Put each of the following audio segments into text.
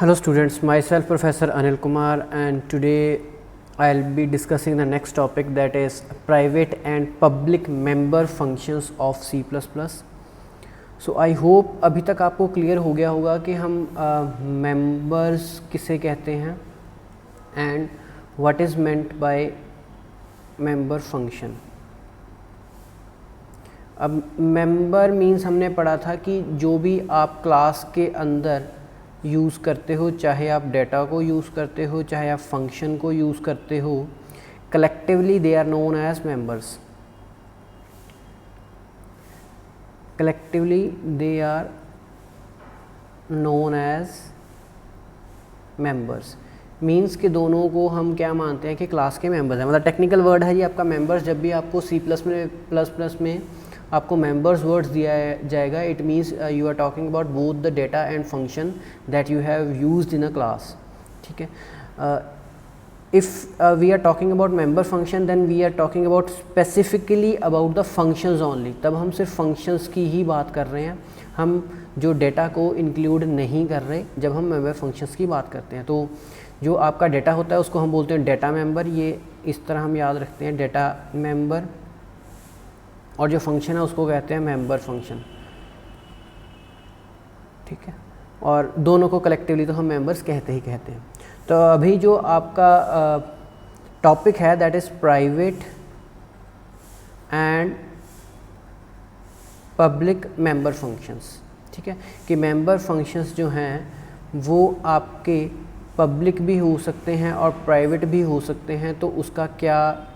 Hello students, myself Professor Anil Kumar, and today I'll be discussing the next topic, that is private and public member functions of C++. So I hope अभी तक आपको clear हो गया होगा कि हम members किसे कहते हैं and what is meant by member function. अब member means हमने पढ़ा था कि जो भी आप क्लास के अंदर यूज़ करते हो, चाहे आप डेटा को यूज़ करते हो, चाहे आप फंक्शन को यूज़ करते हो, collectively they are known as members. Collectively they are known as members means कि दोनों को हम क्या मानते हैं कि क्लास के मेंबर्स हैं. मतलब टेक्निकल वर्ड है ये आपका मेंबर्स. जब भी आपको C++ में आपको मेंबर्स वर्ड्स दिया जाएगा, it means you are talking about both the data and function that you have used in a class. ठीक है. If we are talking about member function, then we are talking about specifically about the functions only. तब हम सिर्फ functions की ही बात कर रहे हैं, हम जो डेटा को इंक्लूड नहीं कर रहे जब हम मेंबर फंक्शंस की बात करते हैं. तो जो आपका डेटा होता है उसको हम बोलते हैं डेटा मेंबर. ये इस तरह हम याद रखते हैं, डेटा मेंबर. और जो फंक्शन है उसको कहते हैं मेंबर फंक्शन. ठीक है. और दोनों को कलेक्टिवली तो हम मेंबर्स कहते ही कहते हैं. तो अभी जो आपका टॉपिक है that is private and public member functions. ठीक है. कि मेंबर फंक्शंस जो हैं वो आपके पब्लिक भी हो सकते हैं और प्राइवेट भी हो सकते हैं. तो उसका क्या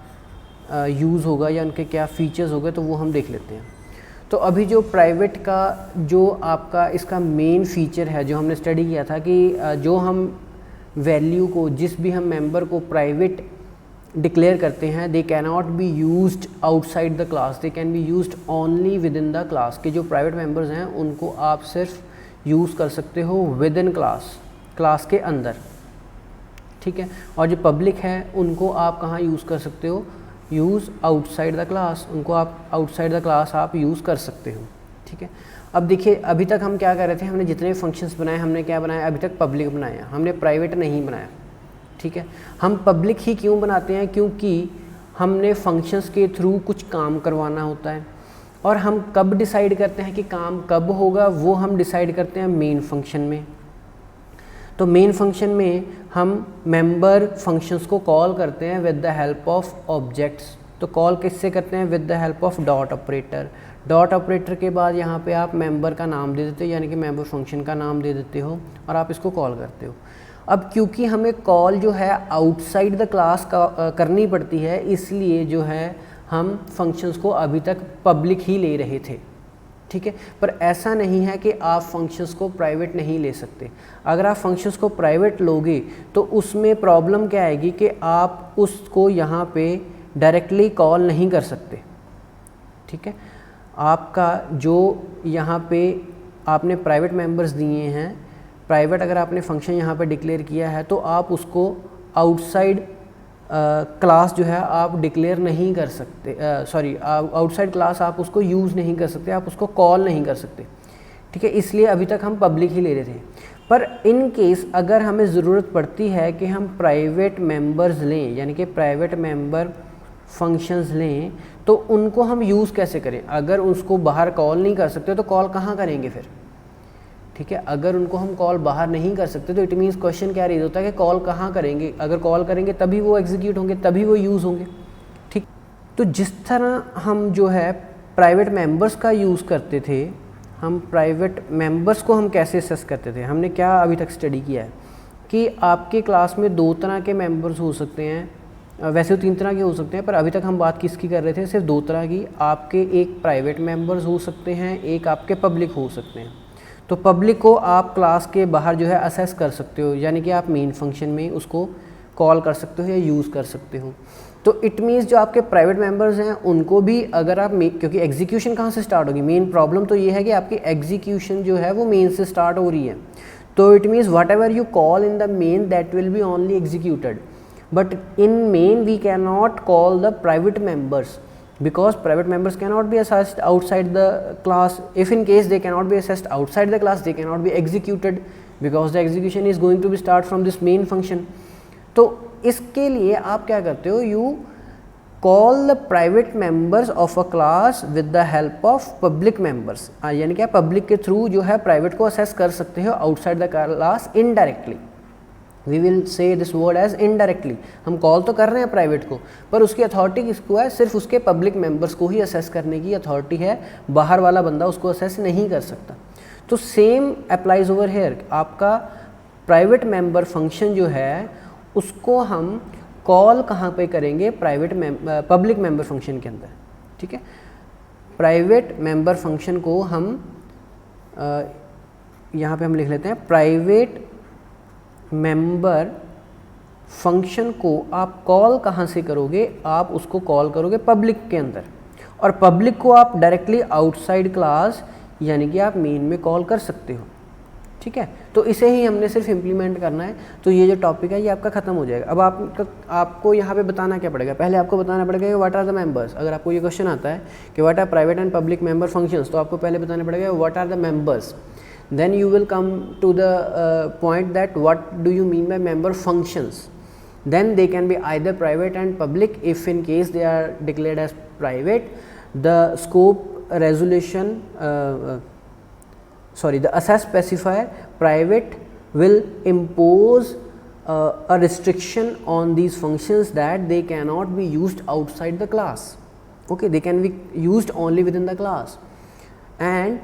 यूज़ होगा या उनके क्या फ़ीचर्स होंगे तो वो हम देख लेते हैं. तो अभी जो प्राइवेट का जो आपका इसका मेन फीचर है जो हमने स्टडी किया था कि जो हम वैल्यू को, जिस भी हम मेंबर को प्राइवेट डिक्लेयर करते हैं, they can not be used outside the class, they can be used only with in the class. कि जो प्राइवेट मेंबर्स हैं उनको आप सिर्फ यूज़ कर सकते हो विद इन क्लास के अंदर. ठीक है. और जो पब्लिक है उनको आप कहाँ यूज़ कर सकते हो? Use outside the class. उनको आप आउटसाइड द क्लास आप यूज़ कर सकते हो. ठीक है. अब देखिए, अभी तक हम क्या कर रहे थे, हमने जितने फंक्शंस बनाए हमने क्या बनाया? अभी तक पब्लिक बनाया, हमने प्राइवेट नहीं बनाया. ठीक है. हम पब्लिक ही क्यों बनाते हैं? क्योंकि हमने फंक्शंस के थ्रू कुछ काम करवाना होता है. और हम कब डिसाइड करते हैं कि काम कब होगा? वो हम डिसाइड करते हैं मेन फंक्शन में. तो मेन फंक्शन में हम मेंबर फंक्शंस को कॉल करते हैं with the help of objects. तो कॉल किससे करते हैं? With the help of dot operator. Dot operator के बाद यहाँ पे आप मेंबर का नाम दे देते हो, यानी कि मेंबर फंक्शन का नाम दे देते हो और आप इसको कॉल करते हो. अब क्योंकि हमें कॉल जो है आउटसाइड द क्लास का करनी पड़ती है, इसलिए जो है हम फंक्शंस को अभी तक पब्लिक ही ले रहे थे. ठीक है. पर ऐसा नहीं है कि आप फंक्शंस को प्राइवेट नहीं ले सकते. अगर आप फंक्शंस को प्राइवेट लोगे तो उसमें प्रॉब्लम क्या आएगी कि आप उसको यहाँ पे डायरेक्टली कॉल नहीं कर सकते. ठीक है. आपका जो यहाँ पे आपने प्राइवेट मेंबर्स दिए हैं, प्राइवेट अगर आपने फंक्शन यहाँ पे डिक्लेयर किया है तो आप उसको आउटसाइड क्लास जो है आप डिक्लेयर नहीं कर सकते. आउटसाइड क्लास आप उसको यूज़ नहीं कर सकते, आप उसको कॉल नहीं कर सकते. ठीक है. इसलिए अभी तक हम पब्लिक ही ले रहे थे. पर इन केस अगर हमें ज़रूरत पड़ती है कि हम प्राइवेट मेंबर्स लें, यानी कि प्राइवेट मेंबर फंक्शंस लें, तो उनको हम यूज़ कैसे करें? अगर उसको बाहर कॉल नहीं कर सकते तो कॉल कहाँ करेंगे फिर? ठीक है. अगर उनको हम कॉल बाहर नहीं कर सकते तो इट मीन्स क्वेश्चन क्या रेज होता है कि कॉल कहाँ करेंगे? अगर कॉल करेंगे तभी वो एग्जीक्यूट होंगे, तभी वो यूज़ होंगे. ठीक. तो जिस तरह हम जो है प्राइवेट मेंबर्स का यूज़ करते थे, हम प्राइवेट मेंबर्स को हम कैसे असेस करते थे? हमने क्या अभी तक स्टडी किया है कि आपके क्लास में 2 तरह के मेंबर्स हो सकते हैं. वैसे तो 3 तरह के हो सकते हैं, पर अभी तक हम बात किसकी कर रहे थे? सिर्फ 2 तरह की. आपके एक प्राइवेट मेंबर्स हो सकते हैं, एक आपके पब्लिक हो सकते हैं. तो पब्लिक को आप क्लास के बाहर जो है असेस कर सकते हो, यानी कि आप मेन फंक्शन में उसको कॉल कर सकते हो या यूज़ कर सकते हो. तो इट मीन्स जो आपके प्राइवेट मेंबर्स हैं उनको भी अगर आप क्योंकि एग्जीक्यूशन कहाँ से स्टार्ट होगी? मेन प्रॉब्लम तो ये है कि आपकी एग्जीक्यूशन जो है वो मेन से स्टार्ट हो रही है. तो it means whatever you call in the main that will be only executed. But in main we can not call the private members because private members cannot be accessed outside the class. If in case they cannot be accessed outside the class, they cannot be executed because the execution is going to be start from this main function. तो इसके लिए आप क्या करते हो, you call the private members of a class with the help of public members, यानी क्या public के थ्रू जो है प्राइवेट को असेस कर सकते हो outside the class indirectly. We will say this word as indirectly. हम कॉल तो कर रहे हैं प्राइवेट को, पर उसकी अथॉरिटी किसको है, सिर्फ उसके पब्लिक मेंबर्स को ही असेस करने की अथॉरिटी है, बाहर वाला बंदा उसको असेस नहीं कर सकता। तो सेम अप्लाइज ओवर हेयर। आपका प्राइवेट मेंबर फंक्शन जो है उसको हम कॉल कहाँ पे करेंगे, पब्लिक मेंबर फंक्शन के अंदर, ठीक है। प्राइवेट मेंबर फंक्शन को हम यहाँ पे हम लिख लेते हैं, प्राइवेट मेंबर फंक्शन को आप कॉल कहाँ से करोगे, आप उसको कॉल करोगे पब्लिक के अंदर, और पब्लिक को आप डायरेक्टली आउटसाइड क्लास यानी कि आप मेन में कॉल कर सकते हो, ठीक है। तो इसे ही हमने सिर्फ इम्प्लीमेंट करना है। तो ये जो टॉपिक है ये आपका ख़त्म हो जाएगा। अब आपको यहाँ पे बताना क्या पड़ेगा, पहले आपको बताना पड़ेगा कि व्हाट आर द मेंबर्स। अगर आपको ये क्वेश्चन आता है कि what are private and public member functions, तो आपको पहले बताना पड़ेगा what are the members. Then you will come to the point that what do you mean by member functions. Then they can be either private and public. If in case they are declared as private, the scope resolution the assess specifier private will impose a restriction on these functions that they cannot be used outside the class. Okay, they can be used only within the class, and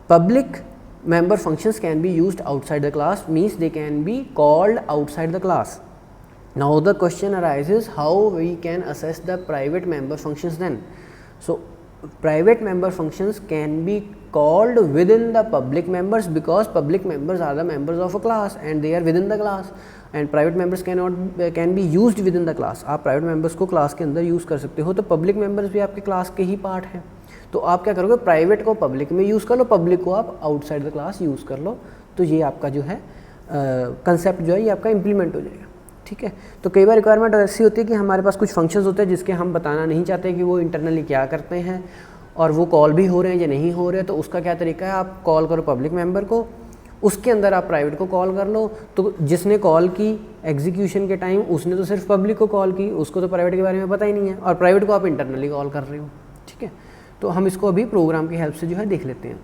public member functions can be used outside the class, means they can be called outside the class. Now the question arises, how we can assess the private member functions then? So private member functions can be called within the public members, because public members are the members of a class and they are within the class, and private members can be used within the class. आप private members को class के अंदर use कर सकते हो, तो public members भी आपके class के ही part हैं। तो आप क्या करोगे, प्राइवेट को पब्लिक में यूज़ कर लो, पब्लिक को आप आउटसाइड द क्लास यूज़ कर लो। तो ये आपका जो है कंसेप्ट जो है ये आपका इम्प्लीमेंट हो जाएगा, ठीक है। तो कई बार रिक्वायरमेंट ऐसी होती है कि हमारे पास कुछ फंक्शंस होते हैं जिसके हम बताना नहीं चाहते कि वो इंटरनली क्या करते हैं और वो कॉल भी हो रहे हैं या नहीं हो रहे हैं। तो उसका क्या तरीका है, आप कॉल करो पब्लिक मेंबर को, उसके अंदर आप प्राइवेट को कॉल कर लो। तो जिसने कॉल की एग्जीक्यूशन के टाइम उसने तो सिर्फ पब्लिक को कॉल की, उसको तो प्राइवेट के बारे में पता ही नहीं है, और प्राइवेट को आप इंटरनली कॉल कर रहे हो, ठीक है। तो हम इसको अभी प्रोग्राम की हेल्प से जो है देख लेते हैं।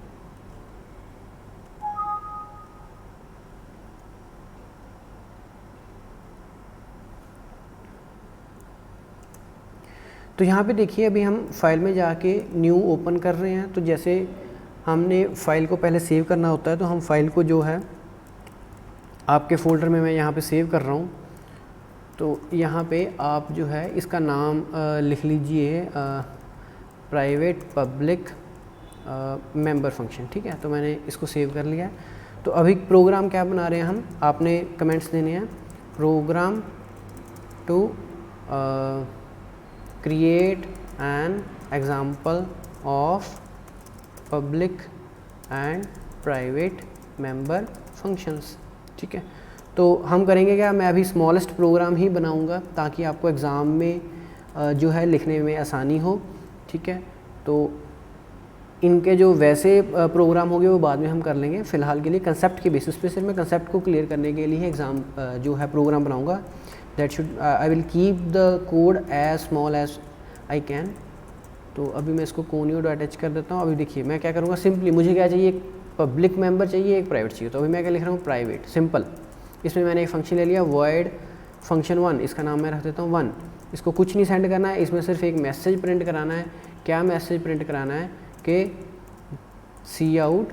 तो यहाँ पे देखिए, अभी हम फाइल में जाके न्यू ओपन कर रहे हैं। तो जैसे हमने फाइल को पहले सेव करना होता है, तो हम फाइल को जो है आपके फ़ोल्डर में मैं यहाँ पे सेव कर रहा हूँ। तो यहाँ पे आप जो है इसका नाम लिख लीजिए प्राइवेट पब्लिक मेंबर फंक्शन, ठीक है। तो मैंने इसको सेव कर लिया। तो अभी प्रोग्राम क्या बना रहे हैं हम, आपने कमेंट्स देने हैं, program to create an example of public and private member functions, ठीक है। तो हम करेंगे क्या, मैं अभी स्मॉलेस्ट प्रोग्राम ही बनाऊंगा ताकि आपको एग्ज़ाम में जो है लिखने में आसानी हो, ठीक है। तो इनके जो वैसे प्रोग्राम होंगे वो बाद में हम कर लेंगे। फ़िलहाल के लिए कंसेप्ट के बेसिस पे सिर्फ मैं कंसेप्ट को क्लियर करने के लिए एग्ज़ाम जो है प्रोग्राम बनाऊंगा। That should I will keep the code as small as I can. तो अभी मैं इसको कोनियो डॉट अटैच कर देता हूँ। अभी देखिए मैं क्या करूँगा, सिंपली मुझे क्या चाहिए, एक पब्लिक मेंबर चाहिए, एक प्राइवेट चाहिए। तो अभी मैं क्या लिख रहा हूँ, प्राइवेट, सिंपल। इसमें मैंने एक फंक्शन ले लिया void फंक्शन 1, इसका नाम मैं रख देता हूँ 1। इसको कुछ नहीं सेंड करना है, इसमें सिर्फ एक मैसेज प्रिंट कराना है। क्या मैसेज प्रिंट कराना है कि cout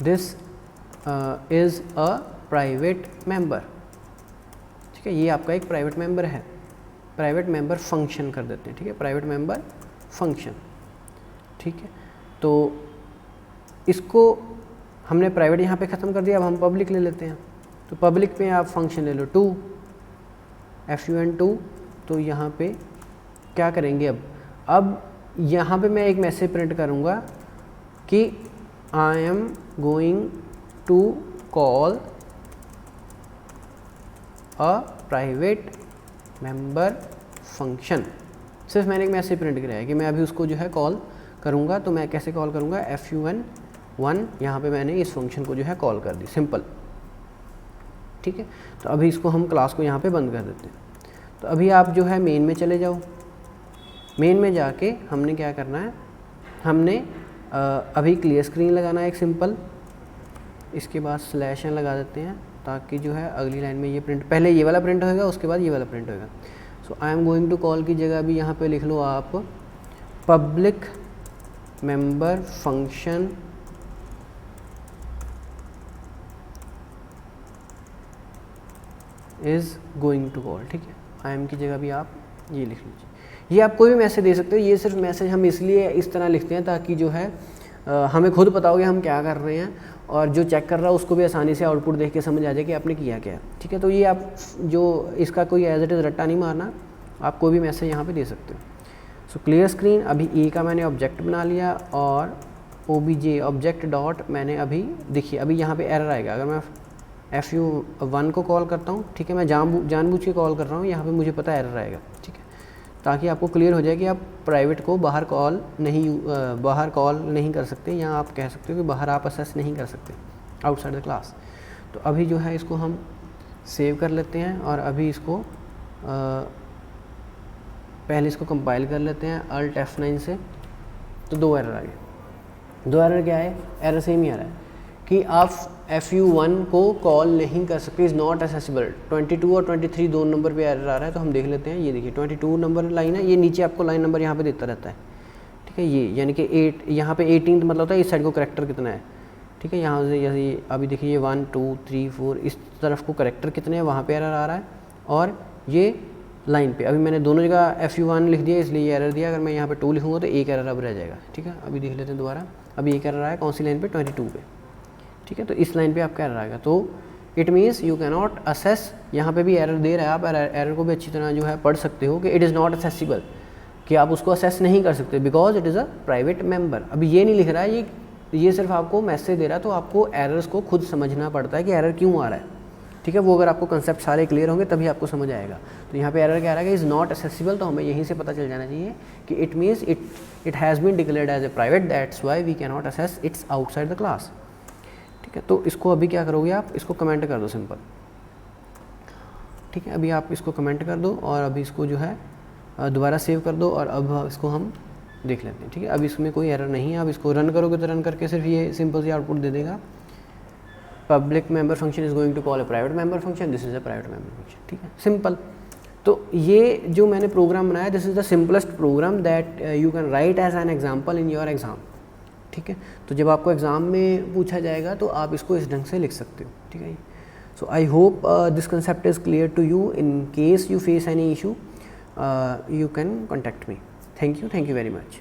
this is a private member, ठीक है। ये आपका एक प्राइवेट मेंबर है, प्राइवेट मेंबर फंक्शन कर देते हैं, ठीक है, प्राइवेट मेंबर फंक्शन, ठीक है। तो इसको हमने प्राइवेट यहाँ पे ख़त्म कर दिया। अब हम पब्लिक ले लेते हैं। तो पब्लिक में आप फंक्शन ले लो 2 fun2। तो यहाँ पे क्या करेंगे, अब यहाँ पे मैं एक मैसेज प्रिंट करूँगा कि I am going to call a private member function. सिर्फ मैंने एक मैसेज प्रिंट कराया कि मैं अभी उसको जो है कॉल करूँगा। तो मैं कैसे कॉल करूँगा, fun 1 यहाँ पे मैंने इस फंक्शन को जो है कॉल कर दी, सिंपल। ठीक है, तो अभी इसको हम क्लास को यहाँ पे बंद कर देते हैं। तो अभी आप जो है मेन में चले जाओ। मेन में जाके हमने क्या करना है, हमने अभी क्लियर स्क्रीन लगाना है एक सिंपल, इसके बाद /n लगा देते हैं ताकि जो है अगली लाइन में ये प्रिंट, पहले ये वाला प्रिंट होएगा उसके बाद ये वाला प्रिंट होएगा। So I am going to call की जगह अभी यहाँ पे लिख लो आप public member function is going to call. ठीक है, आई एम की जगह भी आप ये लिख लीजिए। ये आप कोई भी मैसेज दे सकते हो, ये सिर्फ मैसेज हम इसलिए इस तरह लिखते हैं ताकि जो है हमें खुद पता हो कि हम क्या कर रहे हैं, और जो चेक कर रहा है उसको भी आसानी से आउटपुट देख के समझ आ जाए कि आपने किया क्या। ठीक है, तो ये आप जो इसका कोई एज इट इज़ रट्टा नहीं मारना, आप कोई भी मैसेज यहाँ पे दे सकते हो। सो क्लियर स्क्रीन, अभी ए का मैंने ऑब्जेक्ट बना लिया और obj ऑब्जेक्ट डॉट मैंने अभी देखिए अभी यहाँ पे एरर आएगा अगर मैं FU1 को कॉल करता हूँ। ठीक है, मैं जानबूझ के कॉल कर रहा हूँ, यहाँ पे मुझे पता एरर आएगा। ठीक है, ताकि आपको क्लियर हो जाए कि आप प्राइवेट को बाहर कॉल नहीं कर सकते, या आप कह सकते हो कि बाहर आप असेस नहीं कर सकते आउटसाइड द क्लास। तो अभी जो है इसको हम सेव कर लेते हैं और अभी इसको पहले इसको कंपाइल कर लेते हैं Alt F9 से। तो 2 एरर आ गए। 2 एरर क्या है, एरर सेम ही आ रहा है कि आप FU1 को कॉल नहीं कर सकते, इज़ नॉट एसेसिबल। 22 और 23 2 नंबर पे एरर आ रहा है, तो हम देख लेते हैं। ये देखिए 22 नंबर लाइन है, ये नीचे आपको लाइन नंबर यहाँ पे देता रहता है। ठीक है, ये यानी कि 8 यहाँ पे 18 मतलब होता है इस साइड को करेक्टर कितना है। ठीक है, यहाँ से जैसे अभी देखिए ये 1 2 3 4 इस तरफ को करेक्टर कितने हैं, वहाँ पे एरर आ रहा है। और ये लाइन पे अभी मैंने दोनों जगह FU1 लिख दिया इसलिए ये एरर दिया। अगर मैं यहाँ पे 2 लिखूँगा तो एक एरर अब रह जाएगा। ठीक है, अभी देख लेते हैं दोबारा। अभी एक एरर आया कौन सी लाइन पे, 22 पे। ठीक है, तो इस लाइन पे आपका एरर आएगा। तो it means you can not assess, यहाँ पे भी एरर दे रहा है, आप एरर को भी अच्छी तरह जो है पढ़ सकते हो कि इट इज़ नॉट असेसिबल, कि आप उसको असेस नहीं कर सकते because it is a private member. अभी ये नहीं लिख रहा है, ये सिर्फ आपको मैसेज दे रहा है, तो आपको एरर्स को खुद समझना पड़ता है कि एरर क्यों आ रहा है। ठीक है, वो अगर आपको कंसेप्ट सारे क्लियर होंगे तभी आपको समझ आएगा। तो यहाँ पे एरर क्या आ रहा है, इज़ नॉट असेसिबल, तो हमें यहीं से पता चल जाना चाहिए कि it means it has been declared as a private, that's why we can not access its outside the class. ठीक है, तो इसको अभी क्या करोगे आप, इसको कमेंट कर दो सिंपल। ठीक है, अभी आप इसको कमेंट कर दो और अभी इसको जो है दोबारा सेव कर दो और अब इसको हम देख लेते हैं। ठीक है, अब इसमें कोई एरर नहीं है। अब इसको रन करोगे तो रन करके सिर्फ ये सिंपल सी आउटपुट दे देगा, public member function is going to call a private member function, this is a private member function. ठीक है, सिंपल। तो ये जो मैंने प्रोग्राम बनाया, this is the simplest program that you can write as an example in your exam. ठीक है, तो जब आपको एग्ज़ाम में पूछा जाएगा तो आप इसको इस ढंग से लिख सकते हो। ठीक है, so I hope this concept is clear to you. In case you face any issue you can contact me. Thank you very much.